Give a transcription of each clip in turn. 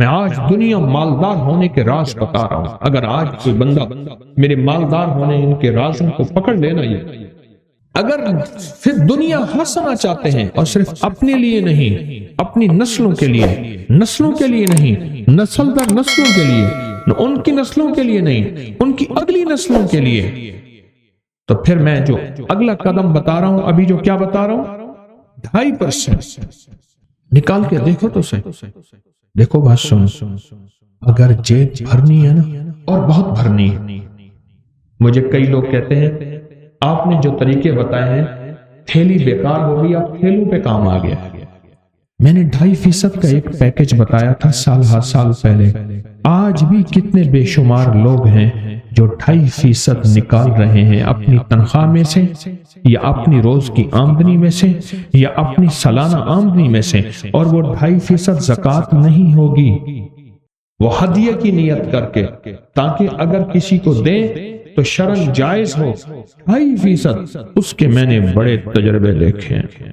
میں آج دنیا مالدار ہونے کے راز بتا رہا ہوں. اگر آج کوئی بندہ میرے مالدار ہونے ان کے رازوں کو پکڑ لینا، یہ اگر پھر دنیا ہنسنا چاہتے ہیں اور صرف اپنے لیے نہیں، اپنی نسلوں کے لیے نہیں، نسل در نسلوں کے لیے، ان کی نسلوں کے لیے نہیں، ان کی اگلی نسلوں کے لیے، تو پھر میں جو اگلا قدم بتا رہا ہوں، ابھی جو کیا بتا رہا ہوں، 2.5% نکال کے دیکھو تو صحیح. دیکھو بات سنو، اگر جیب بھرنی ہے نا، اور بہت بھرنی ہے. مجھے کئی لوگ کہتے ہیں آپ نے جو طریقے بتائے ہیں تھیلی بیکار ہو گئی، آپ تھیلوں پہ کام آ گیا. میں نے 2.5% کا ایک پیکج بتایا تھا سال پہلے. آج بھی کتنے بے شمار لوگ ہیں جو 2.5% نکال رہے ہیں اپنی تنخواہ میں سے، یا اپنی روز کی آمدنی میں سے، یا اپنی سالانہ آمدنی میں سے، اور وہ 2.5% زکوٰۃ نہیں ہوگی، وہ ہدیہ کی نیت کر کے، تاکہ اگر کسی کو دیں تو شرعاً جائز ہو. 2.5% اس کے میں نے بڑے تجربے دیکھے ہیں،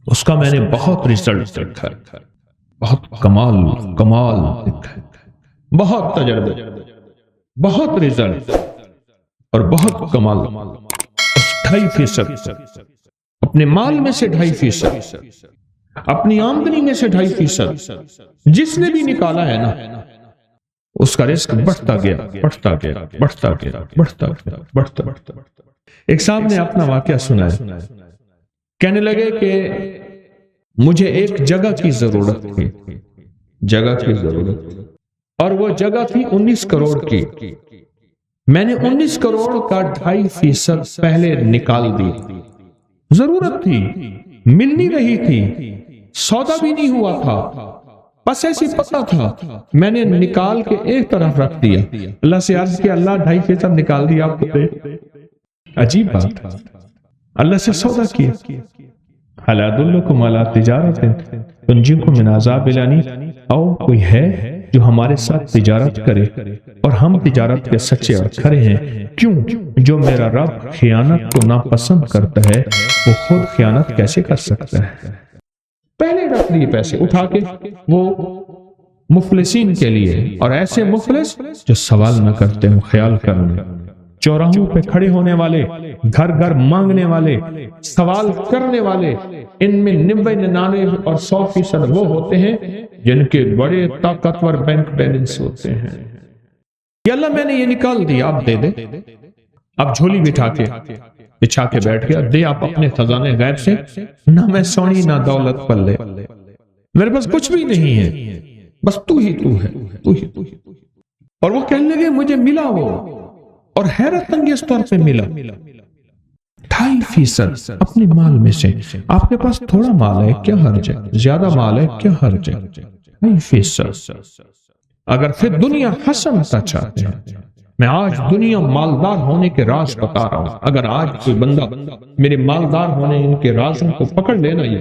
اس کا میں نے بہت رزلٹ دیکھا ہے، بہت کمال دیکھا ہے، بہت تجربے، بہت رزلٹ اور بہت کمال. 2.5% اپنے مال میں سے 2.5%، اپنی آمدنی میں سے 2.5%، جس نے بھی نکالا ہے نا، اس کا رزق بڑھتا گیا. ایک صاحب نے اپنا واقعہ سنا ہے، کہنے لگے کہ مجھے ایک جگہ کی ضرورت تھی، اور وہ جگہ تھی 19 کروڑ کی. میں نے 19 کروڑ کا 2.5% پہلے نکال دی. ضرورت تھی، مل نہیں رہی تھی، سودا بھی نہیں ہوا تھا، بس ایسی پتہ تھا. میں نے نکال کے ایک طرف رکھ دیا. اللہ سے عرض کیا، اللہ 2.5% نکال دیا آپ کو دے. عجیب بات، اللہ سے سودا کیا. هل ادلکم علی تجارت تنجیکم من عذاب الیم، او کوئی ہے جو ہمارے ساتھ تجارت کرے اور ہم تجارت کے سچے اور کھرے ہیں. کیوں؟ جو میرا رب خیانت کو ناپسند کرتا ہے، وہ خود خیانت کیسے کر سکتا ہے؟ پہلے رکھ لیے پیسے اٹھا کے وہ مفلسین کے لیے، اور ایسے مفلس جو سوال نہ کرتے ہیں، خیال کرنے، چوراہوں پہ کھڑے ہونے والے، گھر گھر مانگنے والے، سوال کرنے والے، ان میں 90 99 اور 100% وہ ہوتے ہیں جن کے بڑے طاقتور بینک بیلنس ہوتے ہیں. یا اللہ میں نے یہ نکال دیا، آپ دے دے. اب جھولی بچھا کے بیٹھ گیا، دے آپ اپنے خزانے غیب سے. نہ میں سونی نہ دولت پلے، میرے پاس کچھ بھی نہیں ہے، بس تو ہی ہے. اور وہ کہنے لگے مجھے ملا وہ، اور حیرت انگیز طور پہ ملا 2.5% اپنے مال میں سے. آپ کے پاس تھوڑا مال ہے، کیا حرج ہے؟ زیادہ مال ہے، کیا حرج ہے؟ 2.5%. اگر پھر دنیا حسنتا چاہتے ہیں، میں آج دنیا مالدار ہونے کے راز بتا رہا ہوں. اگر آج کوئی بندہ میرے مالدار ہونے ان کے رازوں کو پکڑ لینا، یہ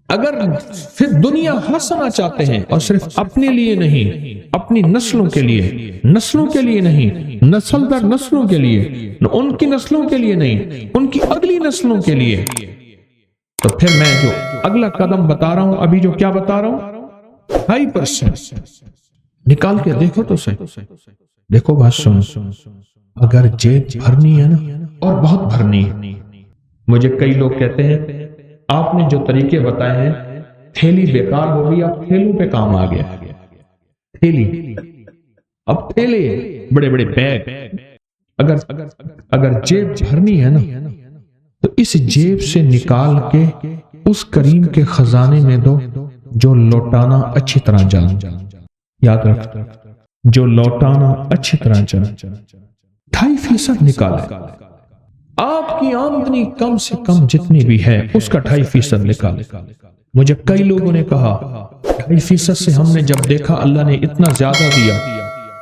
اگر پھر دنیا ہنسنا چاہتے ہیں اور صرف اپنے لیے نہیں، اپنی نسلوں کے لیے نہیں، نسل در نسلوں کے لیے، ان کی نسلوں کے لیے نہیں، ان کی اگلی نسلوں کے لیے، تو پھر میں جو اگلا قدم بتا رہا ہوں، ابھی جو کیا بتا رہا ہوں، 2.5% نکال کے دیکھو تو صحیح. دیکھو بات سنو، اگر جیب بھرنی ہے نا، اور بہت بھرنی ہے. مجھے کئی لوگ کہتے ہیں آپ نے جو طریقے بتائے ہیں تھیلی بیکار ہو گئی، آپ تھیلوں پہ کام آ گیا. تھیلی، اب تھیلے، بڑے بڑے بیگ. اگر جیب بھرنی ہے نا، تو اس جیب سے نکال کے اس کریم کے خزانے میں دو جو لوٹانا اچھی طرح جان. یاد رکھ، جو لوٹانا اچھی طرح جان. 2.5% نکالے. آپ کی آمدنی کم سے کم جتنی بھی ہے اس کا 2.5% نکالے. مجھے کئی لوگوں نے کہا 2.5% سے ہم نے جب دیکھا اللہ نے اتنا زیادہ دیا،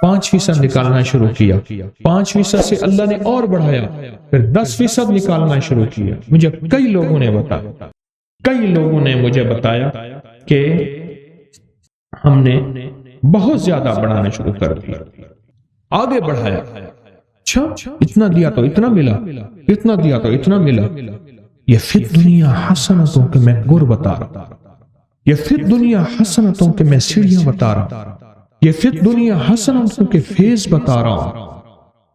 5% نکالنا شروع کیا. 5% سے اللہ نے اور بڑھایا، پھر 10% نکالنا شروع کیا. مجھے کئی لوگوں نے مجھے بتایا کہ ہم نے بہت زیادہ بڑھانا شروع کر دیا، آگے بڑھایا. اچھا، اتنا دیا تو اتنا ملا، اتنا دیا تو اتنا ملا. یہ فی الدنیا حسنتوں کے میں گر بتا رہا. یہ فی الدنیا حسنتوں کے میں سیڑھیاں بتا رہا ہوں، یہ فی الدنیا حسنتوں کے فیض بتا رہا ہوں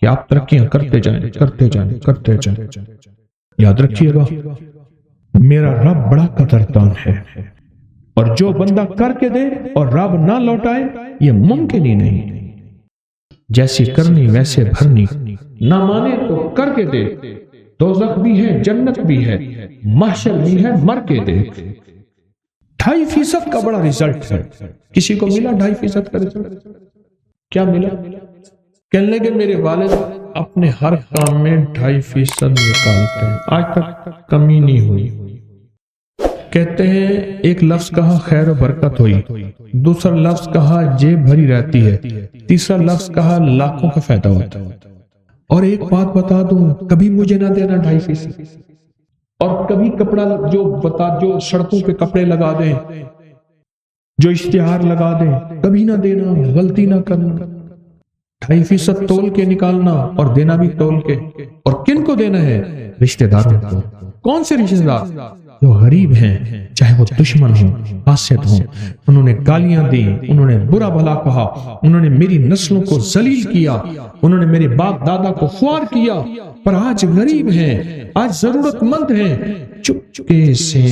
کہ آپ ترقیاں کرتے جائیں کرتے جائیں کرتے جائیں۔ یاد رکھیے گا میرا رب بڑا قدردان ہے، اور جو بندہ کر کے دے اور رب نہ لوٹائے یہ ممکن ہی نہیں۔ جیسی کرنی ویسے بھرنی، نہ مانے تو کر کے دے، دوزخ بھی ہے جنت بھی ہے، محشر بھی ہے مر کے دے۔ 2.5% کا بڑا رزلٹ ہے۔ کسی کو ملا 2.5% کا رزلٹ؟ کیا ملا؟ کہنے لگے میرے والد اپنے ہر کام میں 2.5% نکالتے ہیں، آج تک کمی نہیں ہوئی۔ کہتے ہیں ایک لفظ کہا خیر و برکت ہوئی، دوسرا لفظ کہا جیب بھری رہتی ہے، تیسرا لفظ کہا لاکھوں کا فائدہ ہوتا ہے۔ اور ایک بات بتا دوں، کبھی مجھے نہ دینا 2.5%، اور کبھی کپڑا جو سڑکوں پہ کپڑے لگا دیں، جو اشتہار لگا دیں، کبھی نہ دینا، غلطی نہ کرنا۔ 2.5% تول کے نکالنا اور دینا بھی تول کے۔ اور کن کو دینا ہے؟ رشتہ داروں کو۔ کون سے رشتہ دار؟ جو غریب ہیں، چاہے وہ دشمن ہوں، حاسد ہوں، انہوں نے گالیاں دی، انہوں نے برا بھلا کہا، انہوں نے میری نسلوں کو ذلیل کیا، انہوں نے میرے باپ دادا کو خوار کیا، پر آج غریب ہیں، آج ضرورت مند ہیں، چپکے سے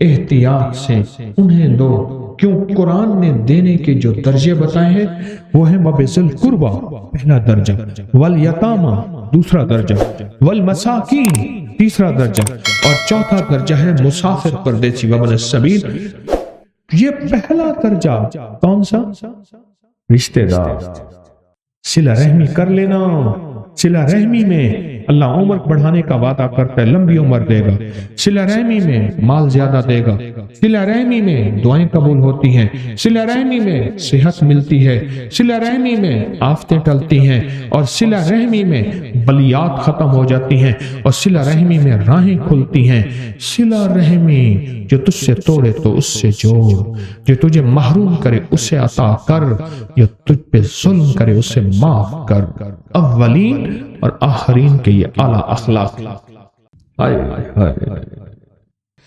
احتیاط سے انہیں دو۔ کیوں؟ قرآن نے دینے کے جو درجے بتائے ہیں وہ ہیں وَبِذِی الْقُرْبَى پہلا درجہ، وَالْیَتَامَى دوسرا درجہ، وَالْمَسَاکِین تیسرا درجہ، اور چوتھا درجہ ہے مسافر پردیسی وابن السبیل۔ یہ پہلا درجہ کون سا؟ رشتہ دار۔ صلہ رحمی کر لینا۔ صلہ رحمی میں اللہ عمر بڑھانے کا وعدہ کرتا ہے، لمبی عمر دے گا، صلہ رحمی میں مال زیادہ دے گا، صلہ رحمی میں دعائیں قبول ہوتی ہیں، صلہ رحمی میں صحت ملتی ہے، صلہ رحمی میں آفتیں ٹلتی ہیں، اور صلہ رحمی میں بلیات ختم ہو جاتی ہیں، اور صلہ رحمی میں راہیں کھلتی ہیں۔ صلہ رحمی جو تجھ سے توڑے تو اس سے جوڑ، جو تجھے محروم کرے اسے عطا کر، جو تجھ پہ ظلم کرے اسے معاف کر۔ اولین اور آخرین کے یہ اعلیٰ اخلاق۔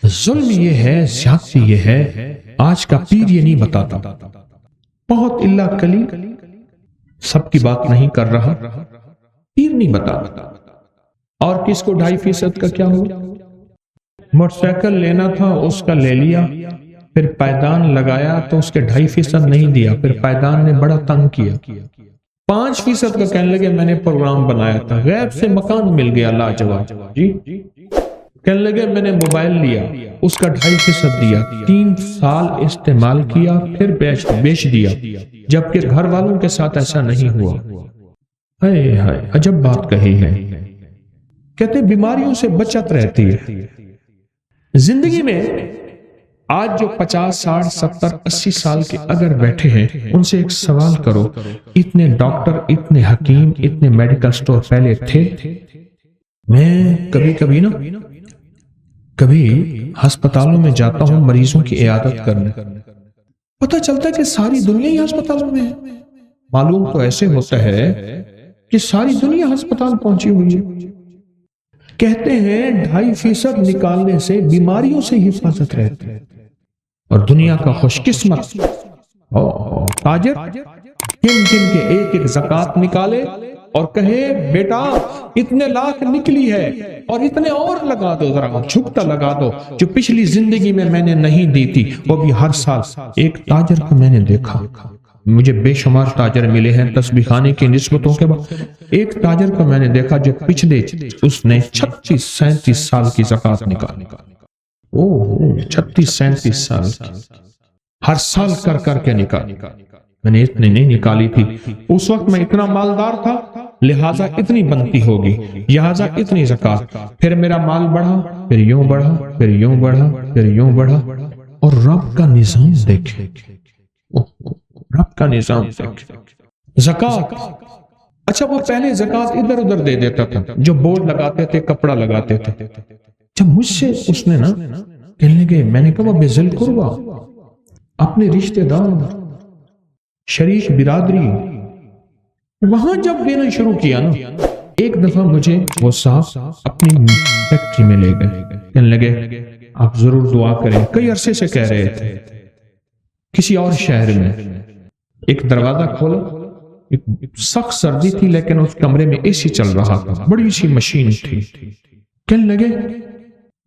ظلم یہ ہے، زیادتی یہ ہے، آج کا پیر یہ نہیں بتاتا، بہت اللہ کلی سب کی بات نہیں کر رہا، پیر نہیں بتاتا۔ اور کس کو 2.5% کا کیا ہوا؟ موٹر سائیکل لینا تھا اس کا لے لیا، پھر پائیدان لگایا تو اس کے 2.5% نہیں دیا، پھر پائیدان نے بڑا تنگ کیا۔ 5% کا کہنے لگے میں نے پروگرام بنایا تھا، غیب سے مکان مل گیا لاجواب، جی کہنے لگے میں نے موبائل لیا، اس کا 2.5% دیا، 3 سال استعمال کیا، پھر بیچ دیا، جبکہ گھر والوں کے ساتھ ایسا نہیں ہوا۔ ہائے عجب بات کہی ہے۔ کہتے بیماریوں سے بچت رہتی ہے زندگی میں۔ آج جو 50 60 70 80 سال کے اگر بیٹھے ہیں، ان سے ایک سوال کرو، اتنے ڈاکٹر، اتنے حکیم، اتنے میڈیکل سٹور پہلے تھے؟ میں کبھی ہسپتالوں میں جاتا ہوں مریضوں کی عیادت کرنے، پتہ چلتا ہے کہ ساری دنیا ہی ہسپتالوں میں ہے۔ معلوم تو ایسے ہوتا ہے کہ ساری دنیا ہسپتال پہنچی ہوئی ہے۔ کہتے ہیں 2.5% نکالنے سے بیماریوں سے حفاظت رہتی ہے۔ اور دنیا کا خوش قسمت تاجر کن کے ایک زکوٰۃ نکالے اور کہے بیٹا اتنے لاکھ نکلی ہے اور اتنے اور لگا دو، ذرا چھپتا لگا دو، جو پچھلی زندگی میں نے نہیں دی تھی وہ بھی ہر سال۔ ایک تاجر کو میں نے دیکھا، مجھے بے شمار تاجر ملے ہیں تسبیح خانے کی نسبتوں کے بعد، ایک تاجر کو میں نے دیکھا جو پچھلے اس نے 36 37 سال کی زکوٰۃ نکالی۔ 36 37 سال کی، ہر سال کر کے نکالی۔ میں نے اتنی نہیں نکالی تھی، اس وقت میں اتنا مالدار تھا، لہٰذا اتنی بنتی ہوگی، لہٰذا اتنی زکوٰۃ۔ پھر میرا مال بڑھا، پھر یوں بڑھا، پھر یوں بڑھا، پھر یوں بڑھا۔ اور رب کا نظام دیکھے، رب کا نظام دیکھے۔ زکوٰۃ، اچھا وہ پہلے زکوٰۃ ادھر ادھر دے دیتا تھا، جو بورڈ لگاتے تھے، کپڑا لگاتے تھے۔ جب مجھ سے اس نے کہنے لگے، میں نے کہا وَبِذِی الْقُرْبَى، اپنے رشتہ دار، شریک برادری، وہاں جب دینا شروع کیا ایک دفعہ مجھے وہ صاحب اپنی فیکٹری میں لے گئے، کہنے لگے آپ ضرور دعا کریں، کئی عرصے سے کہہ رہے تھے، کسی اور شہر میں، ایک دروازہ کھولا، ایک سخت سردی تھی لیکن اس کمرے میں اے سی چل رہا تھا، بڑی سی مشین تھی۔ کہنے لگے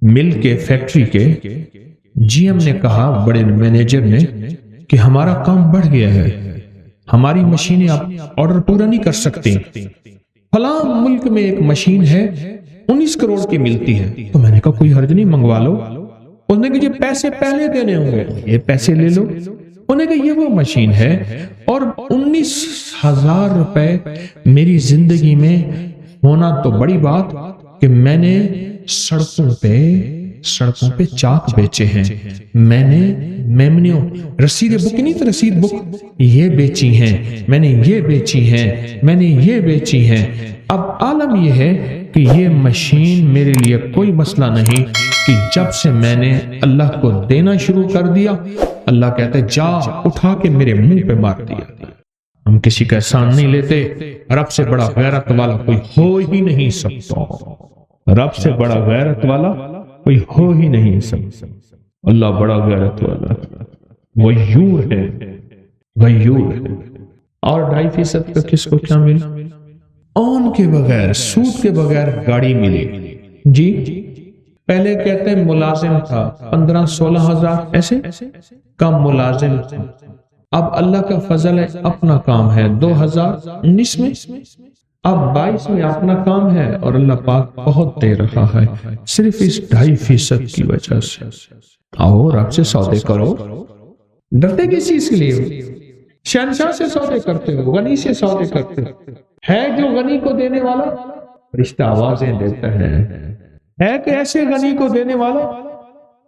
مل کے فیکٹری کے جی ایم نے کہا، بڑے مینیجر نے، کہ ہمارا کام بڑھ گیا ہے، ہماری مشینیں اب آرڈر پورا نہیں کر سکتی، فلاں ملک میں ایک مشین ہے 19 کروڑ کی ملتی ہے۔ تو میں نے کہا کوئی حرج نہیں، منگوا لو۔ اس نے کہا یہ پیسے پہلے دینے ہوں گے، یہ پیسے لے لو۔ انہوں نے کہا یہ وہ مشین ہے، اور 19,000 روپے میری زندگی میں ہونا تو بڑی بات کہ میں نے سڑکوں پہ چاک بیچے ہیں، میں نے میمنیوں، رسید بک نہیں تو رسید بک یہ بیچی ہیں، میں نے یہ بیچی ہیں، میں نے یہ بیچی ہیں۔ اب عالم یہ ہے کہ یہ مشین میرے لیے کوئی مسئلہ نہیں کہ جب سے میں نے اللہ کو دینا شروع کر دیا، اللہ کہتا ہے جا اٹھا کے میرے منہ پہ مار دیا۔ ہم کسی کا احسان نہیں لیتے، رب سے بڑا غیرت والا کوئی ہو ہی نہیں سکتا، رب سے بڑا غیرت والا کوئی ہو ہی نہیں سکتا۔ اللہ بڑا غیرت والا غیور ہے، غیور ہے۔ اور 2.5% کا کس کو کیا ملا؟ اون کے بغیر، سود کے بغیر گاڑی ملی جی۔ پہلے کہتے ہیں ملازم تھا 15-16 ہزار، ایسے کم ملازم تھا۔ اب اللہ کا فضل ہے، اپنا کام ہے 2019 میں، اب 22 میں اپنا کام ہے، اور اللہ پاک بہت دے رہا ہے صرف اس 2.5% کی وجہ سے۔ آؤ رب سے سودے کرو، ڈرتے کس چیز کے لیے؟ شہنشاہ سے سودے کرتے ہو، غنی سے سودے کرتے ہو۔ ہے جو غنی کو دینے والا، فرشتہ آوازیں دیتا ہے کہ ایسے غنی کو دینے والا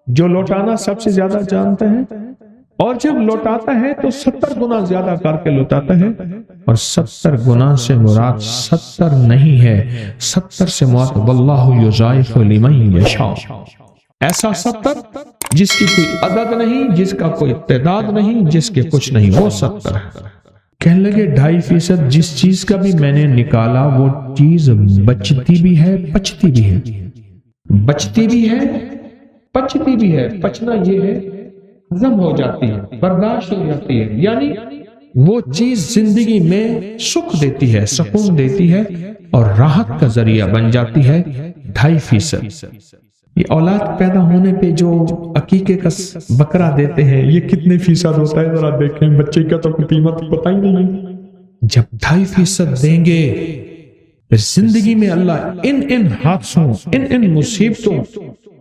جو لوٹانا سب سے زیادہ جانتا ہے، اور جب لوٹاتا ہے تو 70 گنا زیادہ کر کے لوٹاتا ہے، اور 70 گنا سے مراد 70 نہیں ہے، 70 سے مراد واللہ یضاعف لمن یشاء، ایسا 70 جس کی کوئی عدد نہیں، جس کا کوئی تعداد نہیں، جس کے کچھ نہیں، وہ 70 ہے۔ کہنے لگے 2.5% جس چیز کا بھی میں نے نکالا وہ چیز بچتی بھی ہے، پچتی بھی ہے، بچتی بھی ہے، پچتی بھی ہے۔ پچنا یہ ہے ہضم ہو جاتی ہے، برداشت ہو جاتی ہے، یعنی وہ چیز زندگی میں سکھ دیتی ہے، سکون دیتی ہے، اور راحت کا ذریعہ بن جاتی ہے۔ 2.5% یہ اولاد پیدا ہونے پہ جو عقیقے کا بکرا دیتے ہیں، یہ کتنے فیصد ہوتا ہے ذرا دیکھیں، بچے کا تو قیمت پتہ ہی نہیں۔ جب 2.5% دیں گے پھر زندگی میں اللہ ان حادثوں، ان مصیبتوں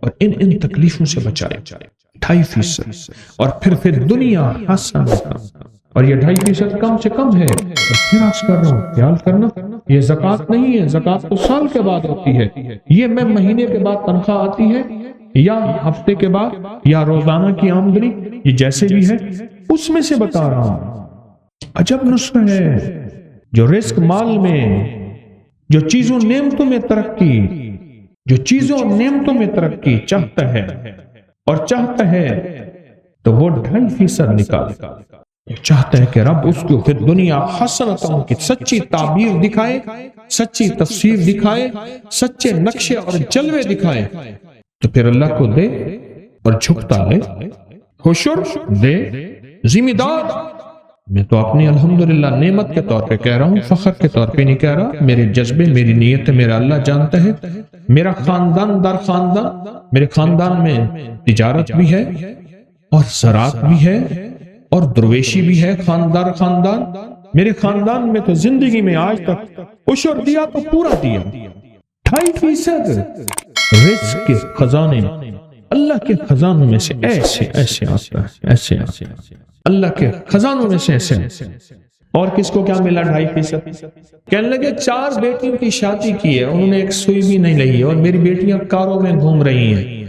اور ان تکلیفوں سے بچائے۔ 2.5%، اور پھر دنیا حسن، اور یہ 2.5% کم سے کم ہے۔ پھر عرض کر رہا ہوں، خیال کرنا، یہ زکوٰۃ نہیں ہے، زکوٰۃ تو سال کے بعد ہوتی ہے، یہ میں مہینے کے بعد تنخواہ آتی ہے، یا ہفتے کے بعد، یا روزانہ کی آمدنی، یہ جیسے بھی ہے اس میں سے بتا رہا ہوں۔ عجب نسخہ ہے جو رزق مال میں، جو چیزوں نعمتوں میں ترقی، جو چیزوں نعمتوں میں ترقی چاہتا ہے، اور چاہتا ہے تو وہ 2.5% نکالے، چاہتا ہے کہ رب اس کو پھر دنیا حسنتوں کی سچی تعبیر دکھائے، سچی تفسیر دکھائے، سچے نقشے اور جلوے دکھائے، تو پھر اللہ کو دے اور جھکتا ہے، حشر دے، ذمہ دار۔ میں تو اپنی الحمدللہ نعمت کے طور پہ کہہ رہا ہوں، فخر کے طور پہ نہیں کہہ رہا۔ میرے جذبے، میری نیت میرا اللہ جانتا ہے۔ میرا خاندان در خاندان، میرے خاندان میں تجارت بھی ہے، اور زراعت بھی ہے، اور درویشی بھی ہے، خاندان خاندان۔ میرے خاندان میں تو زندگی میں آج تک عشر دیا تو پورا دیا۔ 2.5% رزق کے خزانے اللہ کے خزانوں میں سے ایسے آتا ہے، ایسے آتا ہے اللہ کے خزانوں میں سے ایسے۔ اور کس کو کیا ملا 2.5%؟ کہنے لگے 4 بیٹیوں کی شادی کی ہے، انہوں نے ایک سوئی بھی نہیں لئی، اور میری بیٹیاں کاروں میں گھوم رہی ہیں۔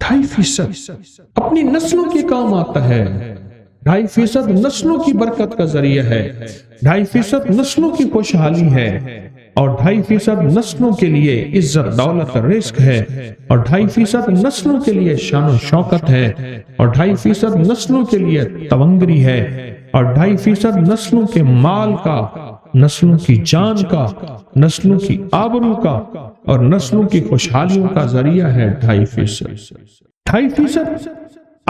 2.5% اپنی نسلوں کے کام آتا ہے، 2.5% نسلوں کی برکت کا ذریعہ ہے، 2.5% نسلوں کی خوشحالی ہے، اور 2.5% نسلوں کے لیے عزت دولت رزق ہے، اور 2.5% نسلوں کے لیے شان و شوکت ہے، اور 2.5% نسلوں کے لیے تونگری ہے، اور 2.5% نسلوں کے مال کا، نسلوں کی جان کا، نسلوں کی آبرو کا، اور نسلوں کی خوشحالیوں کا ذریعہ ہے 2.5%۔ 2.5%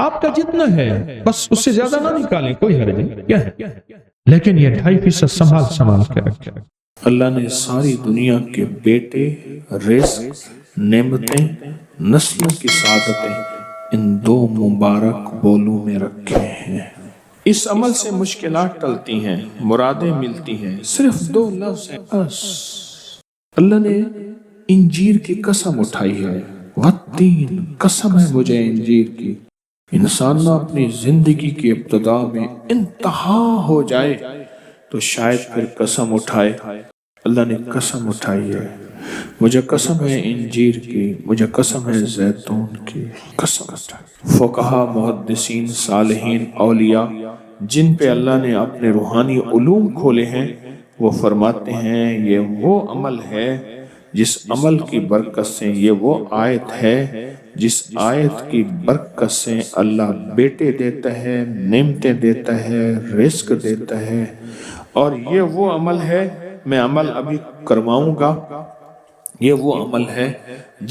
آپ کا جتنا ہے بس اس سے زیادہ نہ نکالیں، کوئی حرج نہیں، کیا ہے، لیکن یہ 2.5% سنبھال کے رکھیں۔ اللہ نے ساری دنیا کے بیٹے، رزق، نعمتیں، نسلوں کی سعادتیں ان 2 مبارک بولوں میں رکھے ہیں۔ اس عمل سے مشکلات ٹلتی ہیں، مرادیں ملتی ہیں، صرف 2 لفظ ہیں بس۔ اللہ نے انجیر کی قسم اٹھائی ہے، والتین، قسم ہے مجھے انجیر کی۔ انسان نہ اپنی زندگی کی ابتدا میں انتہا ہو جائے تو شاید پھر قسم اٹھائے۔ اللہ نے قسم اٹھائی ہے، مجھے قسم ہے انجیر کی، مجھے قسم ہے زیتون کی، قسم اٹھائی۔ فقہا، محدثین، صالحین، اولیاء جن پہ اللہ نے اپنے روحانی علوم کھولے ہیں، وہ فرماتے ہیں یہ وہ عمل ہے جس عمل کی برکت سے، یہ وہ آیت ہے جس آیت کی برکت سے اللہ بیٹے دیتا ہے، نعمتیں دیتا ہے، رزق دیتا ہے، اور یہ وہ عمل ہے، میں عمل ابھی کرواؤں گا، یہ وہ عمل ہے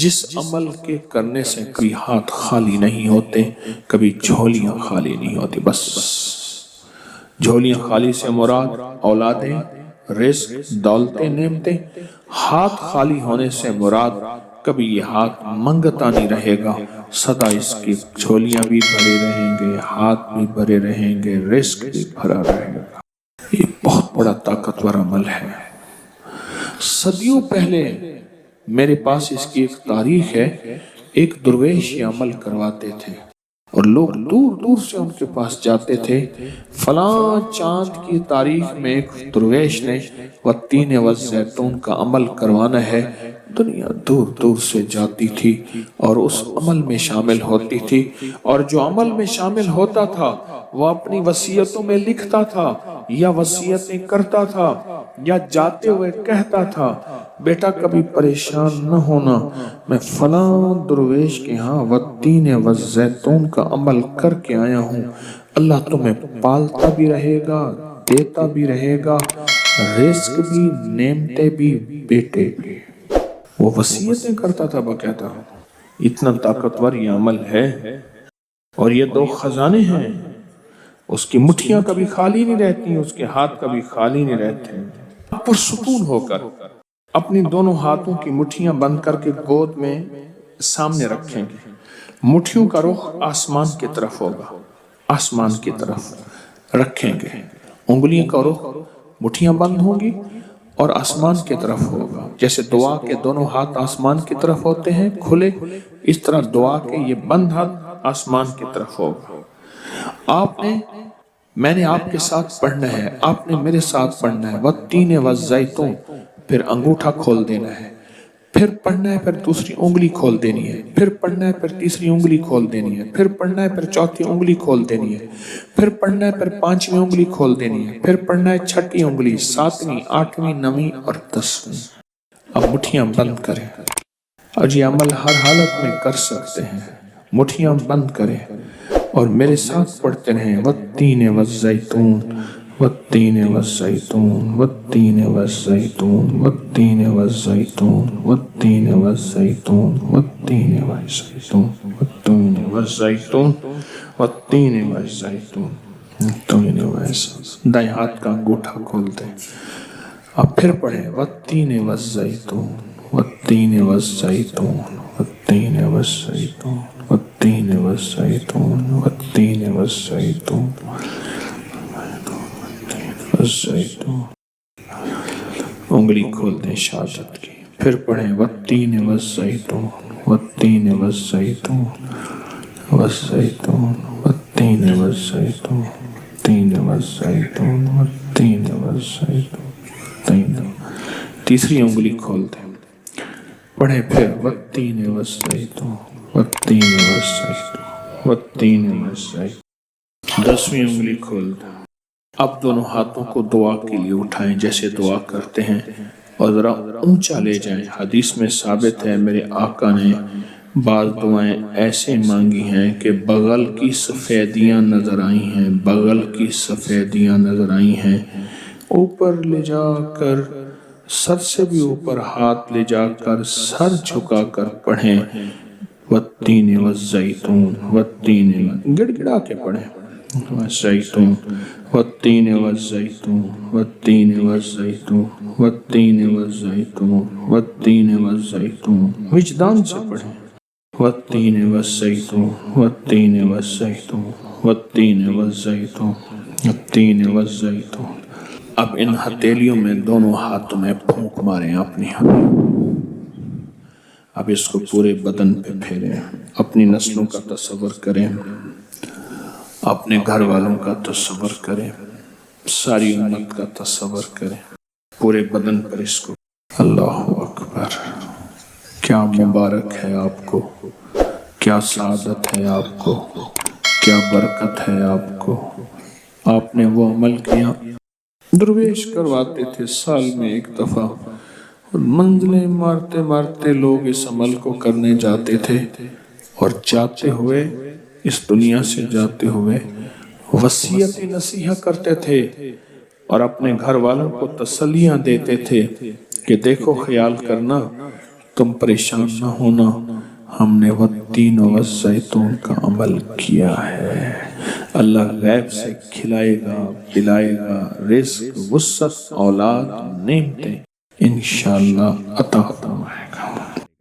جس عمل کے کرنے سے کبھی ہاتھ خالی نہیں ہوتے، کبھی جھولیاں خالی نہیں ہوتی۔ بس جھولیاں خالی سے مراد اولادیں، رزق، دولتیں، نعمتیں۔ ہاتھ خالی ہونے سے مراد کبھی یہ ہاتھ منگتا نہیں رہے گا، سدا اس کی جھولیاں بھی بھرے رہیں گے، ہاتھ بھی بھرے رہیں گے، رزق بھی بھرا رہے گا۔ یہ بہت بڑا طاقتور عمل ہے۔ صدیوں پہلے میرے پاس اس کی ایک تاریخ ہے، ایک درویش یہ عمل کرواتے تھے اور لوگ دور دور سے ان کے پاس جاتے تھے۔ فلاں چاند کی تاریخ میں ایک درویش نے والتین والزیتون کا عمل کروانا ہے، دنیا دور دور سے جاتی تھی اور اس عمل میں شامل ہوتی تھی، اور جو عمل میں شامل ہوتا تھا وہ اپنی وصیتوں میں لکھتا تھا یا وصیتیں کرتا تھا یا جاتے ہوئے کہتا تھا، بیٹا کبھی پریشان نہ ہونا، میں فلاں درویش کے ہاں والتین والزیتون کا عمل کر کے آیا ہوں، اللہ تمہیں پالتا بھی رہے گا، دیتا بھی رہے گا، رزق بھی، نعمتیں بھی، بیٹے بھی۔ وہ وصیتیں کرتا تھا باقاعدہ۔ اتنا طاقتور یہ عمل ہے، اور یہ 2 خزانے ہیں، اس کی مٹھیاں کبھی خالی نہیں رہتی، اس کے ہاتھ کبھی خالی نہیں رہتے۔ پرسکون ہو کر اپنی دونوں ہاتھوں کی مٹھیاں بند کر کے گود میں سامنے رکھیں گے، مٹھیوں کا رخ آسمان کی طرف ہوگا، آسمان کی طرف رکھیں گے، انگلیوں کا رخ، مٹھیاں بند ہوں گی اور آسمان کی طرف ہوگا۔ جیسے دعا کے دونوں ہاتھ آسمان کی طرف ہوتے ہیں کھلے، اس طرح دعا کے یہ بند ہاتھ آسمان کی طرف ہوگا۔ میں نے آپ کے ساتھ پڑھنا ہے، آپ نے میرے ساتھ پڑھنا ہے، والتین والزیتون، پھر انگوٹھا کھول دینا ہے، پھر پڑھنا ہے، پھر دوسری انگلی کھول دینی ہے، پھر پڑھنا ہے، پھر تیسری انگلی کھول دینی ہے، پھر پڑھنا ہے، پھر چوتھی انگلی کھول دینی ہے، پھر پڑھنا ہے، پھر 5ویں انگلی کھول دینی ہے، پھر پڑھنا ہے 6ٹھی انگلی، 7ویں، 8ویں، 9ویں اور 10ویں۔ اب مٹھیاں بند کریں، اور یہ عمل ہر حالت میں کر سکتے ہیں۔ مٹھیاں بند کریں اور میرے ساتھ پڑھتے رہیں، والتین والزیتون، والتین والزیتون، والتین والزیتون، والتین والزیتون، والتین والزیتون، والتین والزیتون، والتین والزیتون، والتین والزیتون، والتین والزیتون۔ دائیں ہاتھ کا انگوٹھا کھول دیں، اب پھر پڑھیں، والتین والزیتون، والتین والزیتون، والتین والزیتون، والتین والزیتون، والتین والزیتون، والزیتون۔ انگلی کھول دیں شہادت کی، پھر پڑھیں، والتین والزیتون، والتین والزیتون، والزیتون، والتین والزیتون، والتین والزیتون، والتین والزیتون۔ تیسری انگلی کھول دیں، پڑھیں پھر، والتین والزیتون، والتین والزیتون، والتین والزیتون۔ 10ویں انگلی کھول دیں۔ اب دونوں ہاتھوں کو دعا کے لیے اٹھائیں جیسے دعا کرتے ہیں، اور ذرا اونچا لے جائیں۔ حدیث میں ثابت ہے میرے آقا نے بعض دعائیں ایسے مانگی ہیں کہ بغل کی سفیدیاں نظر آئی ہیں، بغل کی سفیدیاں نظر آئی ہیں۔ اوپر لے جا کر، سر سے بھی اوپر ہاتھ لے جا کر، سر جھکا کر پڑھیں، والتین والزیتون والتین، گڑ گڑا کے پڑھیں، والزیتون والتین والزیتون والتین والزیتون والتین والزیتون والتین والزیتون، وجدان سے پڑھیں، والتین والزیتون والتین والزیتون والتین والزیتون والتین والزیتون۔ اب ان ہتھیلیوں میں دونوں ہاتھوں میں پھونک ماریں اپنی ہاتھ، اب اس کو پورے بدن پہ پھیریں، اپنی نسلوں کا تصور کریں، اپنے گھر والوں کا تصور کریں، ساری امت کا تصور کریں، پورے بدن پر اس کو۔ اللہ اکبر، کیا مبارک ہے آپ کو، کیا سعادت ہے آپ کو، کیا برکت ہے آپ کو۔ آپ نے وہ عمل کیا، درویش کرواتے تھے سال میں ایک دفعہ، اور منزلیں مارتے مارتے لوگ اس عمل کو کرنے جاتے تھے، اور جاتے ہوئے اس دنیا سے جاتے ہوئے وصیت نصیحت کرتے تھے، اور اپنے گھر والوں کو تسلیاں دیتے تھے کہ دیکھو خیال کرنا، تم پریشان نہ ہونا، ہم نے والتین والزیتون کا عمل کیا ہے۔ اللہ غیب سے کھلائے گا، پلائے گا، رزق، وسعت، اولاد، نعمتیں انشاءاللہ عطا فرمائے۔